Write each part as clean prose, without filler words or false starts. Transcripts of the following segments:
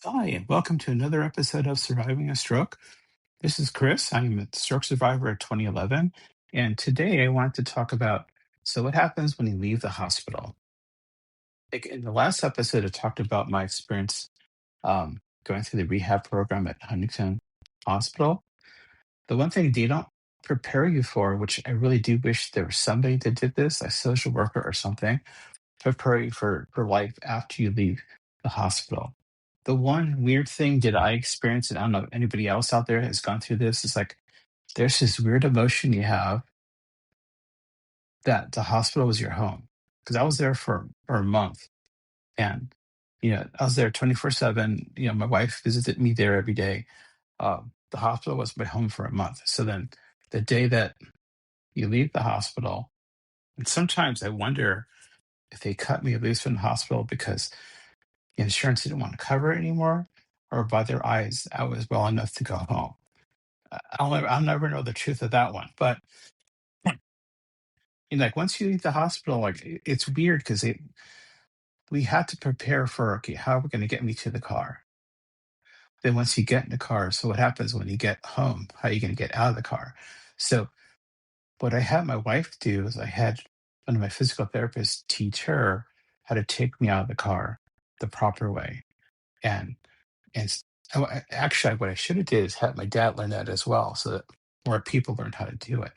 Hi, and welcome to another episode of Surviving a Stroke. This is Chris. I'm a stroke survivor at 2011. And today I want to talk about what happens when you leave the hospital. Like in the last episode, I talked about my experience going through the rehab program at Huntington Hospital. The one thing they don't prepare you for, which I really do wish there was somebody that did this, a social worker or something, prepare you for life after you leave the hospital. The one weird thing that I experienced, and I don't know if anybody else out there has gone through this, is like there's this weird emotion you have that the hospital was your home. Because I was there for a month, and I was there 24/7. My wife visited me there every day. The hospital was my home for a month. So then the day that you leave the hospital, and sometimes I wonder if they cut me loose from the hospital because the insurance didn't want to cover it anymore, or by their eyes, I was well enough to go home. I'll never know the truth of that one. But like once you leave the hospital, like it's weird because we had to prepare for, okay, how are we going to get me to the car? Then once you get in the car, so what happens when you get home? How are you going to get out of the car? So what I had my wife do is I had one of my physical therapists teach her how to take me out of the car the proper way. And and actually, what I should have did is had my dad learn that as well, so that more people learned how to do it.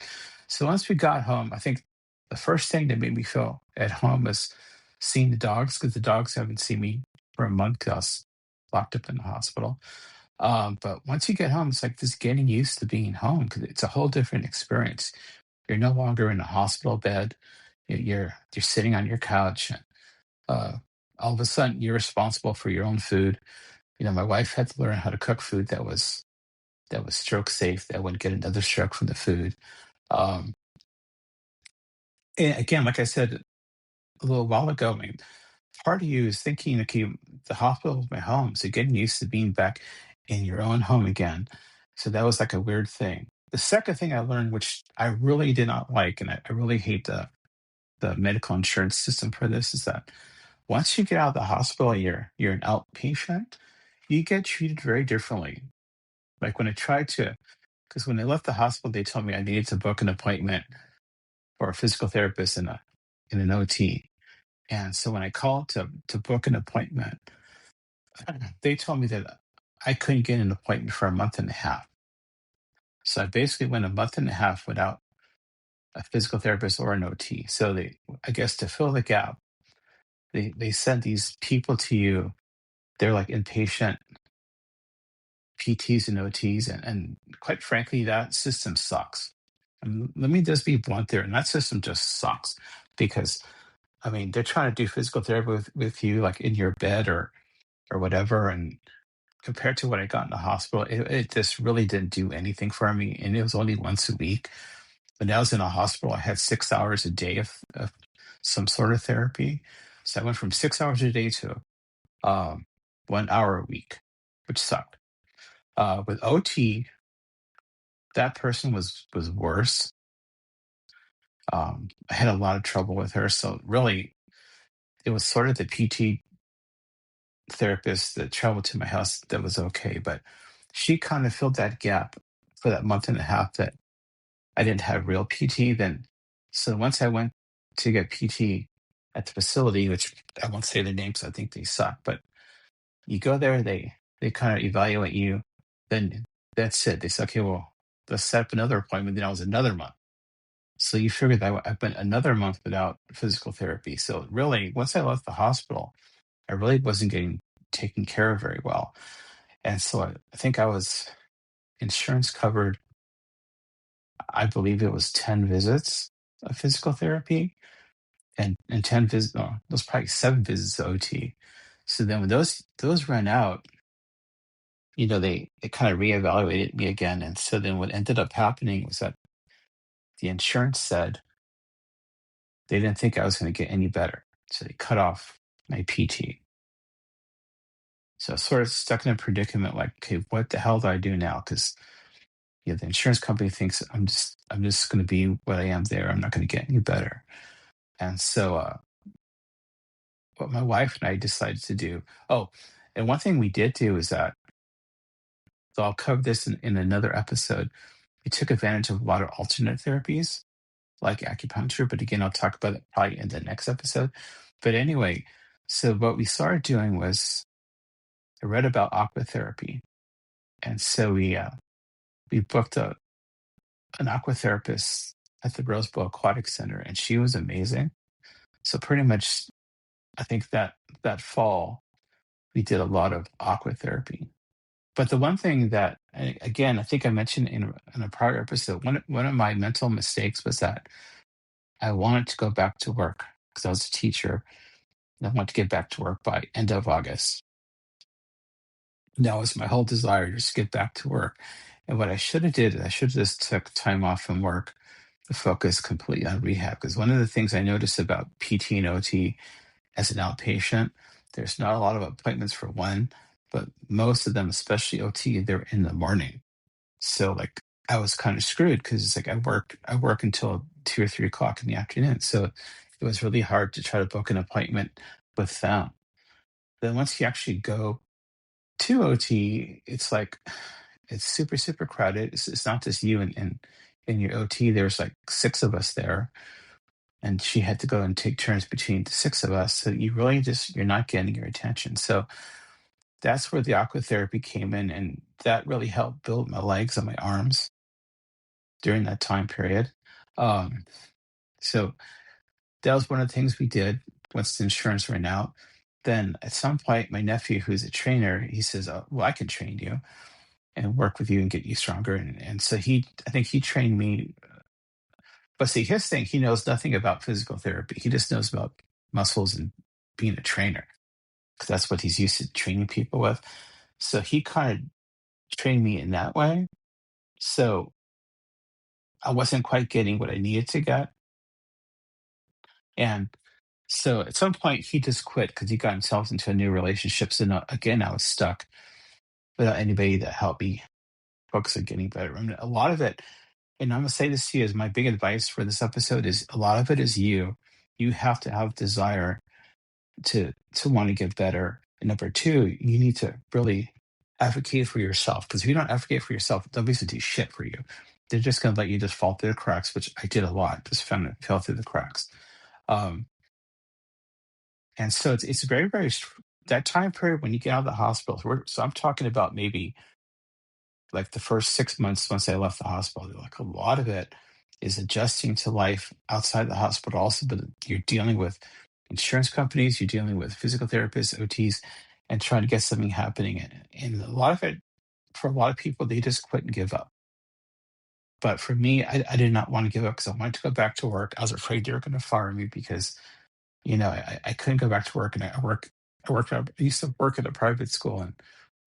So once we got home, I think the first thing that made me feel at home was seeing the dogs, because the dogs haven't seen me for a month because I was locked up in the hospital. But once you get home, it's like just getting used to being home because it's a whole different experience. You're no longer in a hospital bed. You're sitting on your couch. And, all of a sudden, you're responsible for your own food. My wife had to learn how to cook food that was stroke safe, that wouldn't get another stroke from the food. Um, and again, like I said a little while ago, I mean, part of you is thinking, okay, the hospital is my home, so getting used to being back in your own home again. So that was like a weird thing. The second thing I learned, which I really did not like, and I really hate the medical insurance system for this, is that once you get out of the hospital, you're an outpatient, you get treated very differently. Like when I tried to, because when I left the hospital, they told me I needed to book an appointment for a physical therapist in an OT. And so when I called to book an appointment, they told me that I couldn't get an appointment for a month and a half. So I basically went a month and a half without a physical therapist or an OT. So I guess to fill the gap, they send these people to you. They're like inpatient PTs and OTs, and quite frankly, that system sucks. And let me just be blunt there, and that system just sucks because I mean they're trying to do physical therapy with you like in your bed or whatever, and compared to what I got in the hospital, it just really didn't do anything for me, and it was only once a week. When I was in a hospital, I had 6 hours a day of some sort of therapy, so I went from 6 hours a day to um, 1 hour a week, which sucked. With OT, that person was worse. I had a lot of trouble with her, so really, it was sort of the PT therapist that traveled to my house that was okay, but she kind of filled that gap for that month and a half that I didn't have real PT. Then, so once I went to get PT at the facility, which I won't say the names, I think they suck, but you go there, they kind of evaluate you, then that's it. They say, okay, well, let's set up another appointment. Then I was another month. So you figure that I've been another month without physical therapy. So really, once I left the hospital, I really wasn't getting taken care of very well. And so I think I was insurance covered, I believe it was 10 visits of physical therapy and 10 visits, no, it was probably 7 visits of OT. So then when those ran out, they kind of reevaluated me again. And so then what ended up happening was that the insurance said they didn't think I was going to get any better. So they cut off my PT. So I was sort of stuck in a predicament like, okay, what the hell do I do now? Because the insurance company thinks I'm just going to be what I am there. I'm not going to get any better. And so what my wife and I decided to do. Oh, And one thing we did do is that, so I'll cover this in another episode. We took advantage of a lot of alternate therapies like acupuncture, but again, I'll talk about it probably in the next episode. But anyway, so what we started doing was I read about aqua therapy, and so we booked an aqua therapist at the Rosebud Aquatic Center, and she was amazing. So pretty much, I think that fall we did a lot of aqua therapy. But the one thing that, again, I think I mentioned in a prior episode, one of my mental mistakes was that I wanted to go back to work because I was a teacher. And I wanted to get back to work by end of August. That was my whole desire, just get back to work. And what I should have did, I should have just took time off from work to focus completely on rehab. Because one of the things I noticed about PT and OT as an outpatient, there's not a lot of appointments for one, but most of them, especially OT, they're in the morning. So like I was kind of screwed because it's like I work until 2 or 3 o'clock in the afternoon. So it was really hard to try to book an appointment with them. Then once you actually go to OT, it's like it's super, super crowded. It's not just you and your OT. There's like six of us there. And she had to go and take turns between the six of us. So you really just you're not getting your attention. So that's where the aqua therapy came in, and that really helped build my legs and my arms during that time period. Um, so that was one of the things we did once the insurance ran out. Then at some point, my nephew, who's a trainer, he says, "Oh, well, I can train you and work with you and get you stronger." And so I think he trained me. But see, his thing, he knows nothing about physical therapy. He just knows about muscles and being a trainer because that's what he's used to training people with. So he kind of trained me in that way. So I wasn't quite getting what I needed to get. And so at some point, he just quit because he got himself into a new relationship. So now, again, I was stuck without anybody that helped me focus on getting better. I mean, a lot of it, and I'm going to say this to you as my big advice for this episode is a lot of it is you. You have to have desire to want to get better. And number two, you need to really advocate for yourself. Because if you don't advocate for yourself, nobody's going to do shit for you. They're just going to let you just fall through the cracks, which I did a lot. Just found it fell through the cracks. Um, and so it's very, very, that time period when you get out of the hospital. So I'm talking about maybe like the first 6 months once I left the hospital. Like a lot of it is adjusting to life outside the hospital also, but you're dealing with insurance companies, you're dealing with physical therapists, OTs, and trying to get something happening. And a lot of it, for a lot of people, they just quit and give up. But for me, I did not want to give up because I wanted to go back to work. I was afraid they were going to fire me because, I couldn't go back to work. And I used to work at a private school, and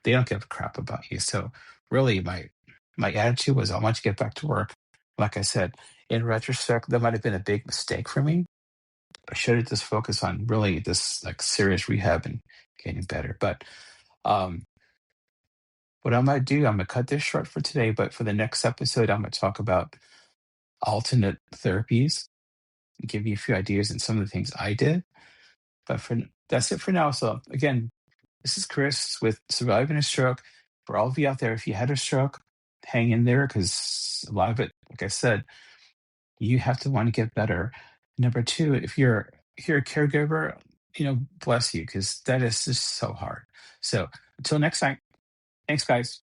they don't give a crap about you. So really my attitude was I want to get back to work. Like I said, in retrospect, that might have been a big mistake for me. I should have just focused on really this like serious rehab and getting better. But um what I might do, I'm gonna cut this short for today, but for the next episode, I'm gonna talk about alternate therapies and give you a few ideas and some of the things I did. But that's it for now. So again, this is Chris with Surviving a Stroke. For all of you out there, if you had a stroke, hang in there because a lot of it, like I said, you have to want to get better. Number two, if you're a caregiver, bless you because that is just so hard. So until next time, thanks, guys.